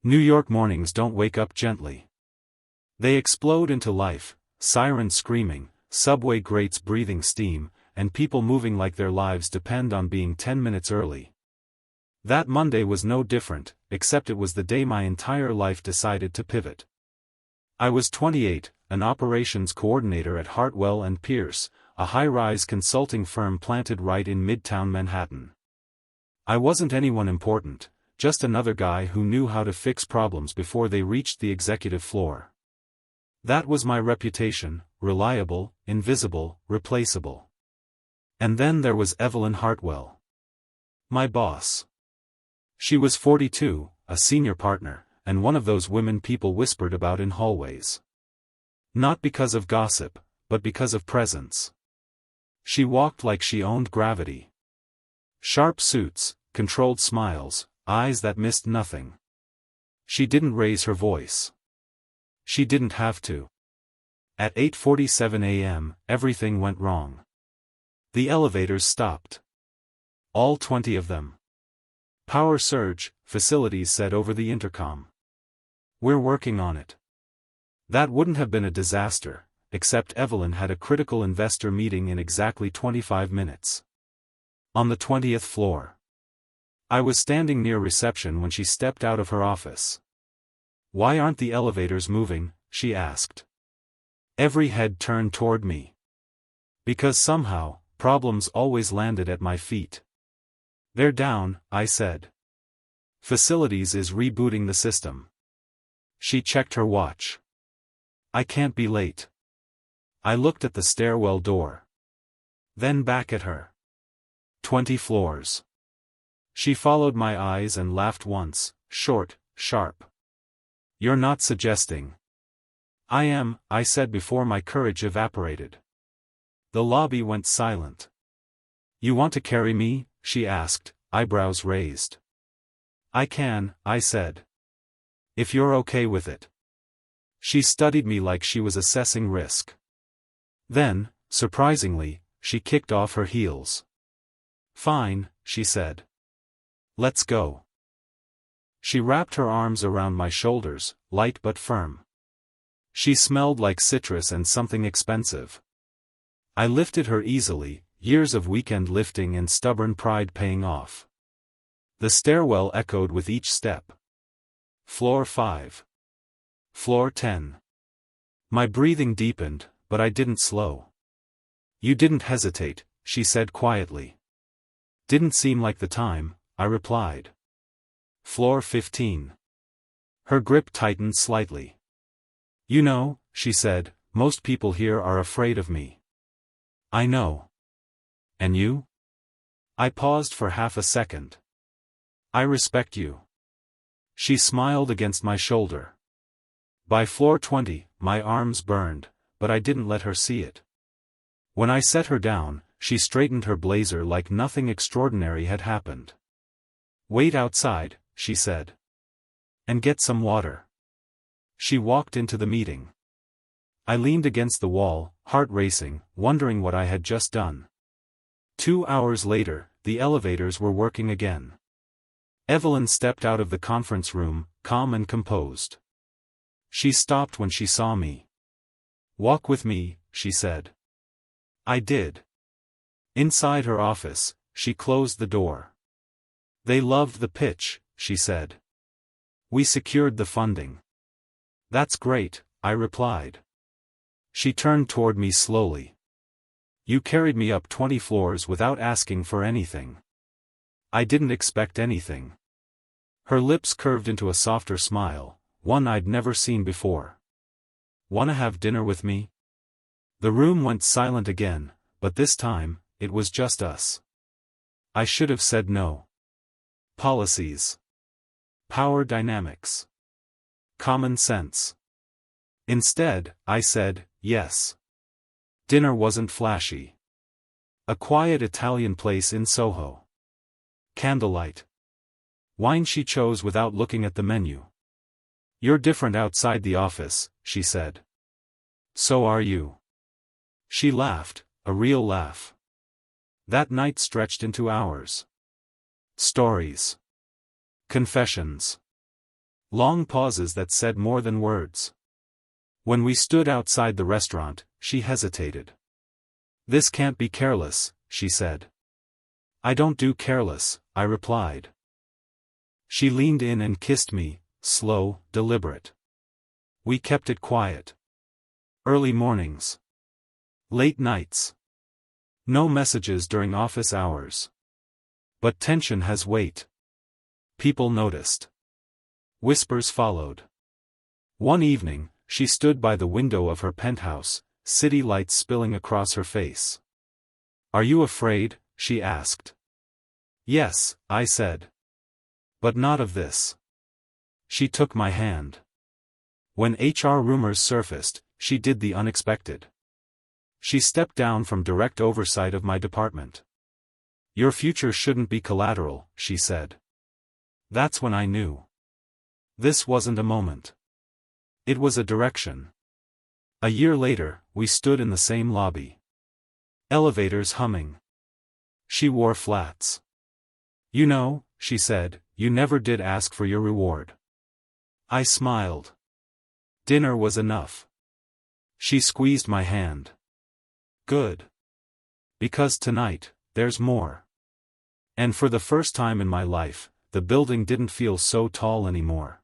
New York mornings don't wake up gently. They explode into life, sirens screaming, subway grates breathing steam, and people moving like their lives depend on being 10 minutes early. That Monday was no different, except it was the day my entire life decided to pivot. I was 28, an operations coordinator at Hartwell and Pierce, a high-rise consulting firm planted right in Midtown Manhattan. I wasn't anyone important, just another guy who knew how to fix problems before they reached the executive floor. That was my reputation: reliable, invisible, replaceable. And then there was Evelyn Hartwell, my boss. She was 42, a senior partner, and one of those women people whispered about in hallways. Not because of gossip, but because of presence. She walked like she owned gravity. Sharp suits, controlled smiles, eyes that missed nothing. She didn't raise her voice. She didn't have to. At 8:47 a.m., everything went wrong. The elevators stopped. All 20 of them. Power surge, facilities said over the intercom. We're working on it. That wouldn't have been a disaster, except Evelyn had a critical investor meeting in exactly 25 minutes. On the 20th floor. I was standing near reception when she stepped out of her office. "Why aren't the elevators moving?" she asked. Every head turned toward me. Because somehow, problems always landed at my feet. "They're down," I said. "Facilities is rebooting the system." She checked her watch. "I can't be late." I looked at the stairwell door. Then back at her. 20 floors. She followed my eyes and laughed once, short, sharp. "You're not suggesting." "I am," I said before my courage evaporated. The lobby went silent. "You want to carry me?" she asked, eyebrows raised. "I can," I said. "If you're okay with it." She studied me like she was assessing risk. Then, surprisingly, she kicked off her heels. "Fine," she said. "Let's go." She wrapped her arms around my shoulders, light but firm. She smelled like citrus and something expensive. I lifted her easily, years of weekend lifting and stubborn pride paying off. The stairwell echoed with each step. Floor 5. Floor 10. My breathing deepened, but I didn't slow. "You didn't hesitate," she said quietly. "Didn't seem like the time," I replied. Floor 15. Her grip tightened slightly. "You know," she said, "most people here are afraid of me." "I know. And you?" I paused for half a second. "I respect you." She smiled against my shoulder. By floor 20, my arms burned, but I didn't let her see it. When I set her down, she straightened her blazer like nothing extraordinary had happened. "Wait outside," she said. "And get some water." She walked into the meeting. I leaned against the wall, heart racing, wondering what I had just done. 2 hours later, the elevators were working again. Evelyn stepped out of the conference room, calm and composed. She stopped when she saw me. "Walk with me," she said. I did. Inside her office, she closed the door. "They loved the pitch," she said. "We secured the funding." "That's great," I replied. She turned toward me slowly. "You carried me up 20 floors without asking for anything." "I didn't expect anything." Her lips curved into a softer smile, one I'd never seen before. "Wanna have dinner with me?" The room went silent again, but this time, it was just us. I should have said no. Policies. Power dynamics. Common sense. Instead, I said, yes. Dinner wasn't flashy. A quiet Italian place in Soho. Candlelight. Wine she chose without looking at the menu. "You're different outside the office," she said. "So are you." She laughed, a real laugh. That night stretched into hours. Stories. Confessions. Long pauses that said more than words. When we stood outside the restaurant, she hesitated. "This can't be careless," she said. "I don't do careless," I replied. She leaned in and kissed me, slow, deliberate. We kept it quiet. Early mornings. Late nights. No messages during office hours. But tension has weight. People noticed. Whispers followed. One evening, she stood by the window of her penthouse, city lights spilling across her face. "Are you afraid?" she asked. "Yes," I said. "But not of this." She took my hand. When HR rumors surfaced, she did the unexpected. She stepped down from direct oversight of my department. "Your future shouldn't be collateral," she said. That's when I knew. This wasn't a moment. It was a direction. A year later, we stood in the same lobby. Elevators humming. She wore flats. "You know," she said, "you never did ask for your reward." I smiled. Dinner was enough. She squeezed my hand. "Good. Because tonight, there's more." And for the first time in my life, the building didn't feel so tall anymore.